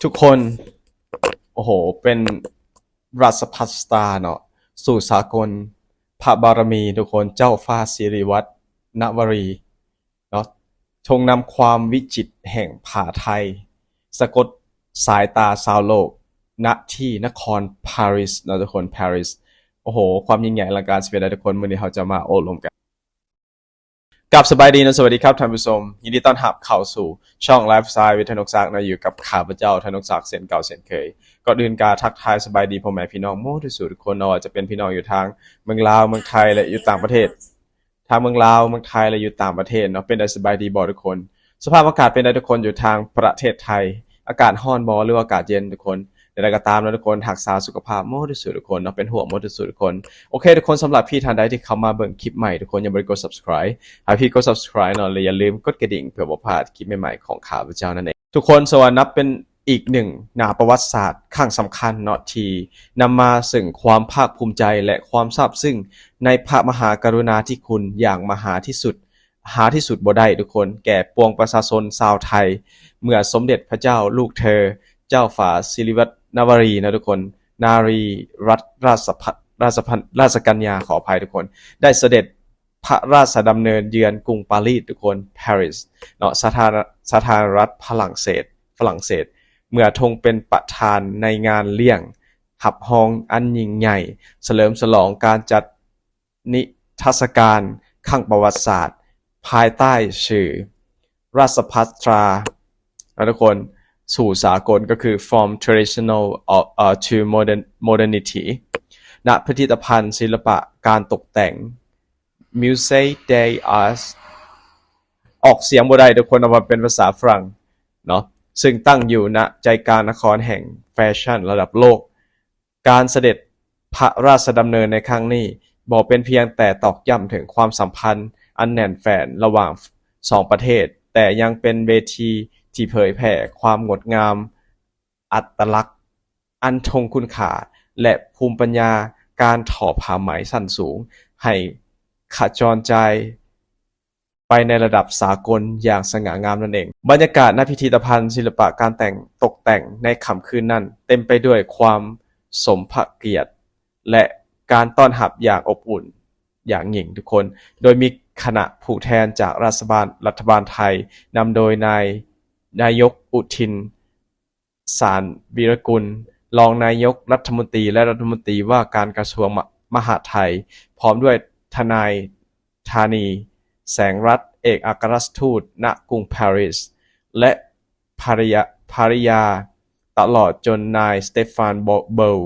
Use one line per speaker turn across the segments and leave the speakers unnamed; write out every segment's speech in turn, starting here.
ทุกคนโอ้โหเป็นราชพัสตาเนาะสู่สากลพระบารมีทุกคนเจ้าฟ้าสิริวัฒนวรีเนาะทรงนำความวิจิตรแห่งผาไทยสะกดสายตาชาวโลกณที่นครปารีสเนาะทุกคนปารีสโอ้โหความยิ่งใหญ่อลังการสเปนทุกคนมื้อนี้เขาจะมาโอ้ลมกัน กับสบายดีนะสวัสดีครับท่านผู้ชมยินดีต้อนรับเข้าสู่ช่องไลฟ์สไตล์วิทยานกศักดิ์นะอยู่กับข้าพเจ้าธนกศักดิ์เส้นเก่าเส้นเคยก่อนอื่นการทักทายสบายดีพ่อแม่พี่น้องโม้ที่สุดทุกคนเนาะจะเป็นพี่น้องอยู่ทางเมืองลาวเมืองไทยและอยู่ต่างประเทศทางเมืองลาวเมืองไทยและอยู่ต่างประเทศเนาะเป็นได้สบายดีบ่ทุกคนสภาพอากาศเป็นได้ทุกคนอยู่ทางประเทศไทยอากาศร้อนบ่หรือว่าอากาศเย็นทุกคนแต่ใดก็ตามนะทุกคนรักษาสุขภาพโม้ที่สุดทุกคนเนาะเป็นห่วงโม้ที่สุดทุกคนโอเคทุกคนสำหรับพี่ท่านใดที่เข้ามาเบิ่งคลิปใหม่ทุกคนอย่าลืมกด subscribe หากพี่กด subscribe เนาะและอย่าลืมกดกระดิ่งเพื่อบ่พลาดคลิปใหม่ๆของข้าพเจ้านั่นเองทุกคนสวัสดีนับเป็นอีกหนึ่งหน้าประวัติศาสตร์ครั้งสำคัญเนาะที่นำมาซึ่งความภาคภูมิใจและความซาบซึ้งในพระมหากรุณาธิคุณอย่างมหาที่สุดหาที่สุดบ่ได้ทุกคนแก่ปวงประชาชนชาวไทยเมื่อสมเด็จพระเจ้าลูกเธอเจ้าฟ้าสิริวัฒนวรีนะทุกคนนารีรัตนราชกัญญาขออภัยทุกคนได้เสด็จพระราชดำเนินเยือนกรุงปารีสทุกคนปารีสเนาะสถานรัฐฝรั่งเศสเมื่อทรงเป็นประธานในงานเลี้ยงหับฮองอันยิ่งใหญ่เฉลิมฉลองการจัดนิทรรศการขั้งประวัติศาสตร์ภายใต้ชื่อราชพัฒราทุกคนสู่สากลก็คือ from traditional to modernity ณพิพิธภัณฑ์ศิลปะการตกแต่ง Musée des Arts ออกเสียงบ่ได้ทุกคนเอามาเป็นภาษาฝรั่งเนาะซึ่งตั้งอยู่ณใจกลางนครแห่งแฟชั่นระดับโลกการเสด็จพระราชดำเนินในครั้งนี้บอกเป็นเพียงแต่ตอกย้ำถึงความสัมพันธ์อันแน่นแฟ้นระหว่างสองประเทศแต่ยังเป็นเวทีที่เผยแผ่ความงดงามอัตลักษณ์อันทรงคุณค่าและภูมิปัญญาการทอผ้าไหมสั้นสูงให้ขจรใจไปในระดับสากลอย่างสง่างามนั่นเองบรรยากาศณพิพิธภัณฑ์ศิลปะการตกแต่งในค่ำคืนนั้นเต็มไปด้วยความสมพระเกียรติและการต้อนรับอย่างอบอุ่นอย่างยิ่งทุกคนโดยมีคณะผู้แทนจากรัฐบาลไทยนำโดยนายกอุทินสารวีรกุลรองนายกรัฐมนตรีและรัฐมนตรีว่าการกระทรวงมหาดไทยพร้อมด้วยทนายธานีแสงรัตน์เอกอัครราชทูตณกรุงปารีสและภริยาตลอดจนนายสเตฟานเบิล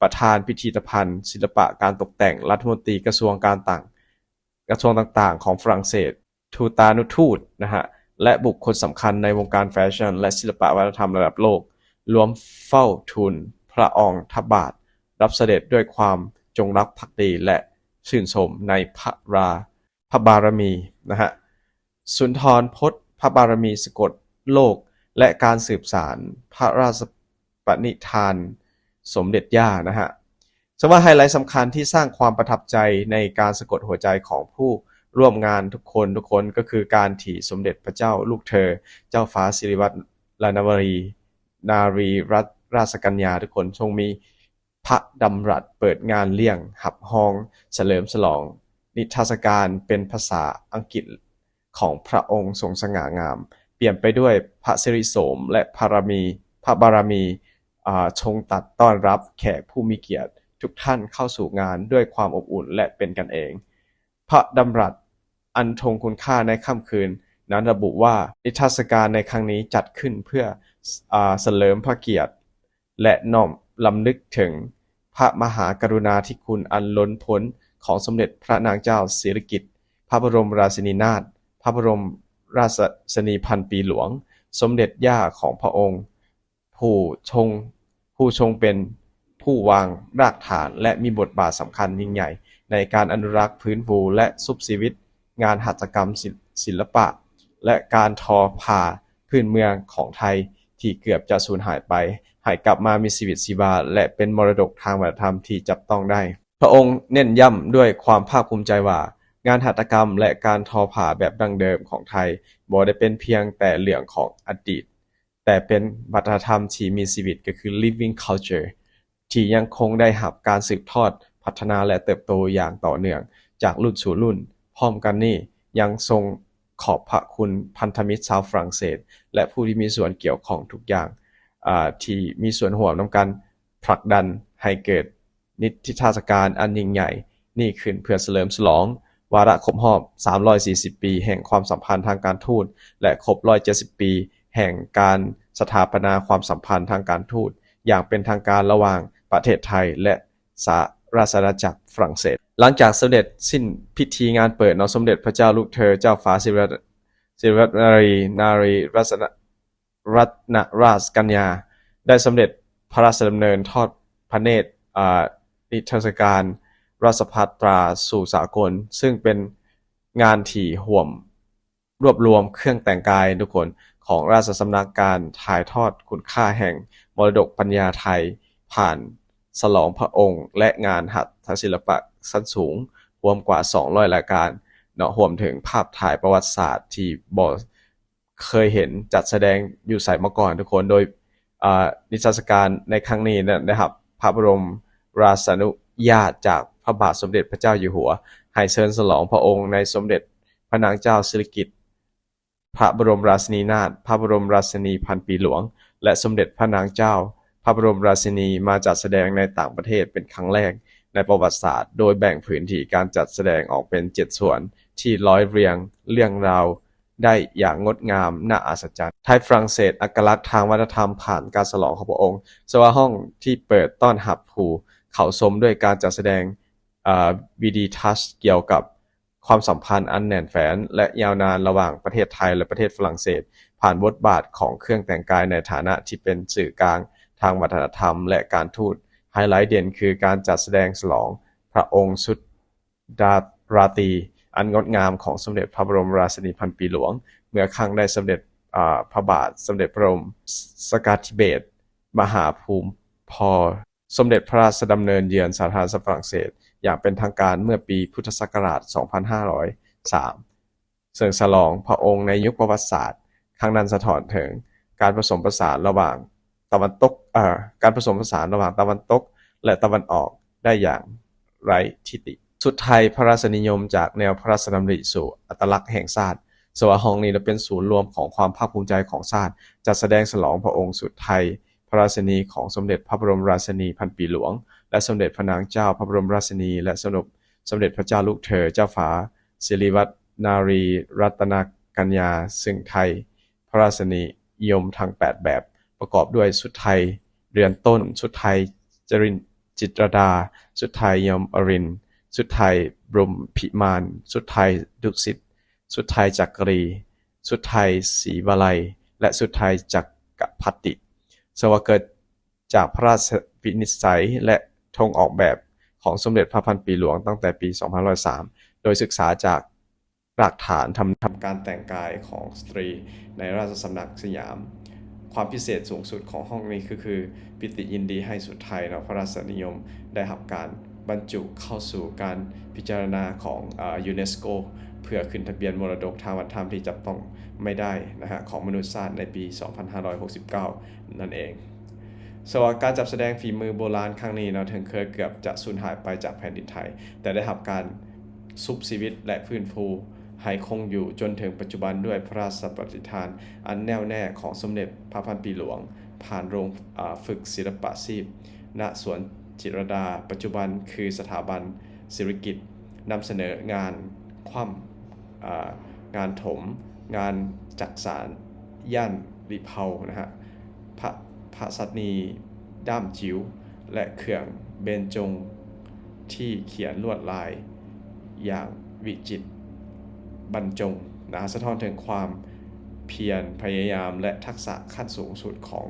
ประธานพิพิธภัณฑ์ศิลปะการตกแต่งรัฐมนตรีกระทรวงต่างๆของฝรั่งเศสทูตานุทูตนะฮะและบุคคลสำคัญในวงการแฟชั่นและศิลปวัฒนธรรมระดับโลกรวมเฝ้าทูลพระองค์ทบาทรับเสด็จด้วยความจงรักภักดีและชื่นชมในพระบารมีนะฮะสุนทรพจน์พระบารมีสะกดโลกและการสืบสานพระราชปณิธานสมเด็จย่านะฮะซึ่งว่าไฮไลท์สำคัญที่สร้างความประทับใจในการสะกดหัวใจของผู้ร่วมงานทุกคนก็คือการที่สมเด็จพระเจ้าลูกเธอเจ้าฟ้าสิริวัฒนวรีนารีรัตนราชกัญญาทุกคนทรงมีพระดำรัสเปิดงานเลี้ยงหับฮองเฉลิมฉลองนิทรรศการเป็นภาษาอังกฤษของพระองค์ทรงสง่างามเปลี่ยนไปด้วยพระสิริโสมและพระบารมีทรงตัดต้อนรับแขกผู้มีเกียรติทุกท่านเข้าสู่งานด้วยความอบอุ่นและเป็นกันเองพระดำรัสอันทรงคุณค่าในค่ำคืนนั้นระบุว่านิทรรศการในครั้งนี้จัดขึ้นเพื่อเสริมพระเกียรติและน้อมรำลึกถึงพระมหากรุณาธิคุณอันล้นพ้นของสมเด็จพระนางเจ้าสิริกิติ์พระบรมราชินีนาถพระบรมราชนีพันปีหลวงสมเด็จย่าของพระองค์ผู้ทรงเป็นผู้วางรากฐานและมีบทบาทสำคัญยิ่งใหญ่ในการอนุรักษ์ฟื้นฟูและชุบชีวิตงานหัตถกรรมศิลปะและการทอผ้าพื้นเมืองของไทยที่เกือบจะสูญหายไปให้กลับมามีชีวิตชีวาและเป็นมรดกทางวัฒนธรรมที่จับต้องได้พระองค์เน้นย้ำด้วยความภาคภูมิใจว่างานหัตถกรรมและการทอผ้าแบบดั้งเดิมของไทยบ่ได้เป็นเพียงแต่เรื่องของอดีต แต่เป็นวัฒนธรรมที่มีชีวิตก็คือ living culture ที่ยังคงได้รับการสืบทอดพัฒนาและเติบโตอย่างต่อเนื่องจากรุ่นสู่รุ่นพร้อมกันนี้ยังทรงขอบพระคุณพันธมิตรชาวฝรั่งเศสและผู้ที่มีส่วนเกี่ยวข้องทุกอย่างที่มีส่วนร่วมในการผลักดันให้เกิดนิทรรศการอันยิ่งใหญ่นี่ขึ้นเพื่อเฉลิมฉลองวาระครบรอบ340 ปีแห่งความสัมพันธ์ทางการทูตและครบ170 ปีแห่งการสถาปนาความสัมพันธ์ทางการทูตอย่างเป็นทางการระหว่างประเทศไทยและสหราชอาณาจักรฝรั่งเศสหลังจากเสด็จสิ้นพิธีงานเปิดสมเด็จพระเจ้าลูกเธอเจ้าฟ้าสิริวัฒนารีรัตนราชกัญญาได้สำเร็จพระราชดำเนินทอดพระเนตรนิทรรศการราชภัตราสู่สากลซึ่งเป็นงานที่รวบรวมเครื่องแต่งกายทุกคนของราชสำนักการถ่ายทอดคุณค่าแห่งมรดกปัญญาไทยผ่านฉลองพระองค์และงานหัตถศิลปะชั้นสูงรวมกว่า200รายการรวมถึงภาพถ่ายประวัติศาสตร์ที่บ่เคยเห็นจัดแสดงอยู่ไสมาก่อนทุกคนโดยนิทรรศการในครั้งนี้นะครับพระบรมราชานุญาตจากพระบาทสมเด็จพระเจ้าอยู่หัวให้เชิญฉลองพระองค์ในสมเด็จพระนางเจ้าสิริกิติ์พระบรมราชินีนาถพระบรมราชินีพันปีหลวงและสมเด็จพระนางเจ้าพระบรมราชินีมาจัดแสดงในต่างประเทศเป็นครั้งแรกในประวัติศาสตร์โดยแบ่งพื้นที่การจัดแสดงออกเป็น7ส่วนที่ร้อยเรียงเรื่องราวได้อย่างงดงามน่าอัศจรรย์ไทยฝรั่งเศสอักลักษณ์ทางวัฒนธรรมผ่านการฉลองของพระองค์สวาห้องที่เปิดต้อนรับผู้เข้าชมด้วยการจัดแสดงวิดีทัศน์เกี่ยวกับความสัมพันธ์อันแน่นแฟ้นและยาวนานระหว่างประเทศไทยและประเทศฝรั่งเศสผ่านบทบาทของเครื่องแต่งกายในฐานะที่เป็นสื่อกลางทางวัฒนธรรมและการทูตไฮไลท์เด่นคือการจัดแสดงฉลองพระองค์สุดราตรีอันงดงามของสมเด็จพระบรมราชินีพันปีหลวงเมื่อครั้งได้สมเด็จพระบาทสมเด็จพระบรมสกาธิเบศรมหาภูมิพลสมเด็จพระราชดำเนินเยือนสาธารณรัฐฝรั่งเศสอย่างเป็นทางการเมื่อปีพุทธศักราช 2503 ซึ่งฉลองพระองค์ในยุคประวัติศาสตร์ครั้งนั้นสะท้อนถึงการผสมผสานระหว่างตะวันตกและตะวันออกได้อย่างไร้ที่ติสุดท้ายพระราชนิยมจากแนวพระราชดำริสู่อัตลักษณ์แห่งชาติสวาห้องนี้เป็นศูนย์รวมของความภาคภูมิใจของชาติจัดแสดงฉลองพระองค์สุดไทยพระราชินีของสมเด็จพระบรมราชินีพันปีหลวงและสมเด็จพระนางเจ้าพระบรมราชินีและสมเด็จพระเจ้าลูกเธอเจ้าฟ้าสิริวัฒนารีรัตนกัญญาซึ่งไทยพระราชนิยมทั้ง8แบบประกอบด้วยชุดไทยเรือนต้นชุดไทยจิตรดาชุดไทยยมอรินทร์ชุดไทยบรมพิมานชุดไทยดุสิตชุดไทยจักรีชุดไทยศรีวลัยและชุดไทยจักรพรรดิสวาเกิดจากพระราชวินิจฉัยและธงออกแบบของสมเด็จพระพันปีหลวงตั้งแต่ปี2503โดยศึกษาจากหลักฐานทำการแต่งกายของสตรีในราชสำนักสยามความพิเศษสูงสุดของห้องนี้คือปิติยินดีให้สุดไทยพระราชนิยมได้รับการบรรจุเข้าสู่การพิจารณาของยูเนสโกเพื่อขึ้นทะเบียนมรดกทางวัฒนธรรมที่จับต้องไม่ได้ของมนุษยชาติในปี 2569 นั่นเองสำหรับการจัดแสดงฝีมือโบราณครั้งนี้ถึงเคยเกือบจะสูญหายไปจากแผ่นดินไทยแต่ได้รับการซุบชีวิตและฟื้นฟูให้คงอยู่จนถึงปัจจุบันด้วยพระราชปฏิภาณอันแน่วแน่ของสมเด็จพระพันปีหลวงผ่านโรงฝึกศิลปะชีพณสวนจิตรดาปัจจุบันคือสถาบันศิริกิติ์นำเสนองานคว่ำงานถมงานจักสานย่านริเพาพระสัตนีด้ามจิ๋วและเครื่องเบญจงที่เขียนลวดลายอย่างวิจิตรบรรจงสะท้อนถึงความเพียรพยายามและทักษะขั้นสูงสุดของ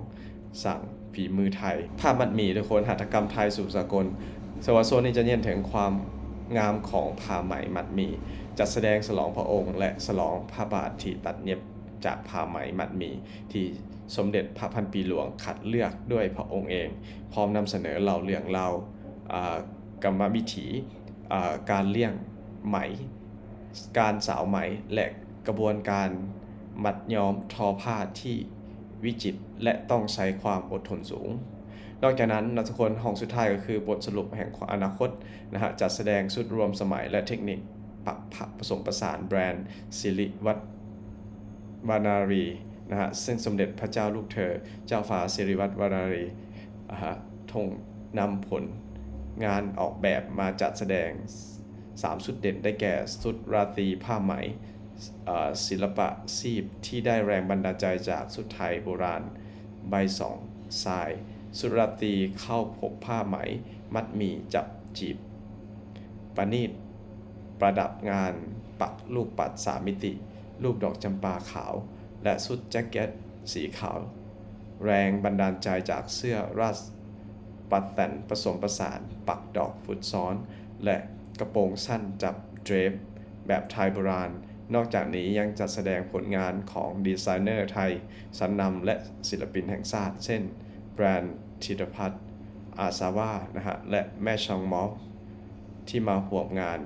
สั่งฝีมือไทยภาพมัดหมี่ทุกคนหัตถกรรมไทยสู่สากลสวาโซนนี้จะเน้นถึงความงามของผ้าไหมมัดหมี่จัดแสดงฉลองพระองค์และฉลองพระบาทที่ตัดเย็บจากผ้าไหมมัดหมี่ที่สมเด็จพระพันปีหลวงคัดเลือกด้วยพระองค์เองพร้อมนำเสนอเล่าเรื่องราวกรรมวิถีการเลี้ยงไหมการสาวไหมและกระบวนการมัดย้อมทอผ้าที่ วิจิตรและต้องใช้ความอดทนสูง นอกจากนั้นนะทุกคนห้องสุดท้ายก็คือบทสรุปแห่งอนาคตนะฮะจัดแสดงสุดรวมสมัยและเทคนิคผสมผสานแบรนด์สิริวัฒน์วรรณารีนะฮะซึ่งสมเด็จพระเจ้าลูกเธอเจ้าฟ้าสิริวัฒน์วรรณารีทรงนำผลงานออกแบบมาจัดแสดง3 สุดเด่นได้แก่สุดราตรีผ้าไหมศิลปะซีบที่ได้แรงบันดาลใจจากสุดไทยโบราณใบสองทรายสุดราตรีเข้าพกผ้าไหมมัดหมี่จับจีบประณีตประดับงานปักลูกปัด3 มิติรูปดอกจำปาขาวและสุดแจ็คเก็ตสีขาวแรงบันดาลใจจากเสื้อราชปัดแต่นผสมผสานปักดอกฟุตซ้อนและกระโปรงสั้นจับเดรปแบบไทยโบราณนอกจากนี้ยังจัดแสดงผลงานของดีไซเนอร์ไทยชั้นนำและศิลปินแห่งชาติเช่นแบรนด์ธีรพัฒน์อาซาว่านะฮะและแม่ชองมอฟที่มาร่วมงาน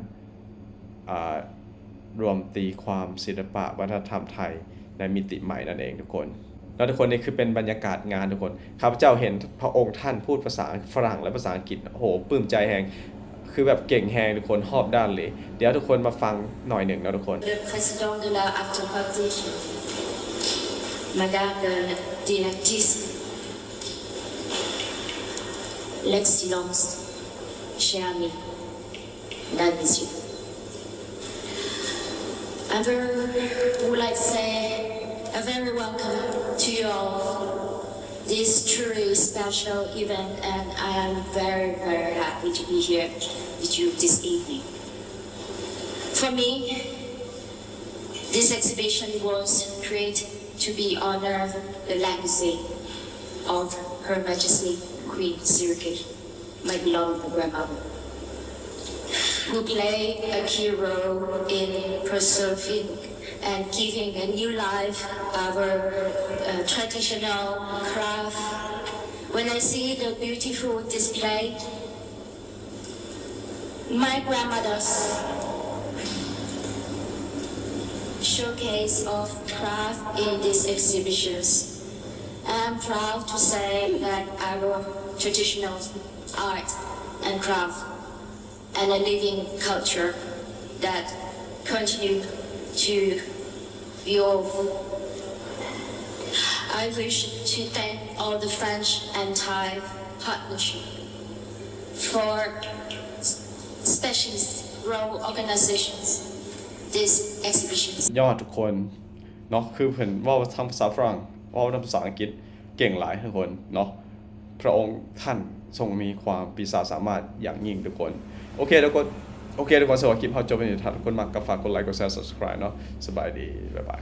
รวมตีความศิลปะวัฒนธรรมไทยในมิติใหม่นั่นเองทุกคนแล้วทุกคนนี่คือเป็นบรรยากาศงานทุกคนข้าพเจ้าเห็นพระองค์ท่านพูดภาษาฝรั่งและภาษาอังกฤษโอ้โหปลื้มใจแฮงคือแบบเก่งแฮงทุกคนหอบด้านเลยเดี๋ยวทุกคนมาฟังหน่อยหนึ่งนะทุกคน
Le président de la Acte-Partage, Madame le directrice, l'Excellence, chers amis, mesdames, messieurs. Would like to say a very welcome to you all. This truly special event, and I am very, very happy to be here with you this evening. For me, this exhibition was created to be honor the legacy of Her Majesty Queen Sirikit, my beloved grandmother, who played a key role in preserving and giving a new life our traditional craft. When I see the beautiful display, my grandmother's showcase of craft in these exhibitions, I'm proud to say that our traditional art and craft and a living culture that continue to evolve. I wish to thank all the French and Thai partnership for specialist role organizations. This exhibition.
ยอดทุกคนเนาะคือเพิ่นเว่าทำภาษาฝรั่งเว่าทำภาษาอังกฤษเก่งหลายทุกคนเนาะพระองค์ท่านทรงมีความปีศาจสามารถอย่างยิ่งทุกคนโอเคทุกคนสวัสดีคลิปเขาจบไปนี่ถ้าทุกคนมักก็ฝากกดไลค์กดแชร์ subscribe เนาะสบายดีบ๊ายบาย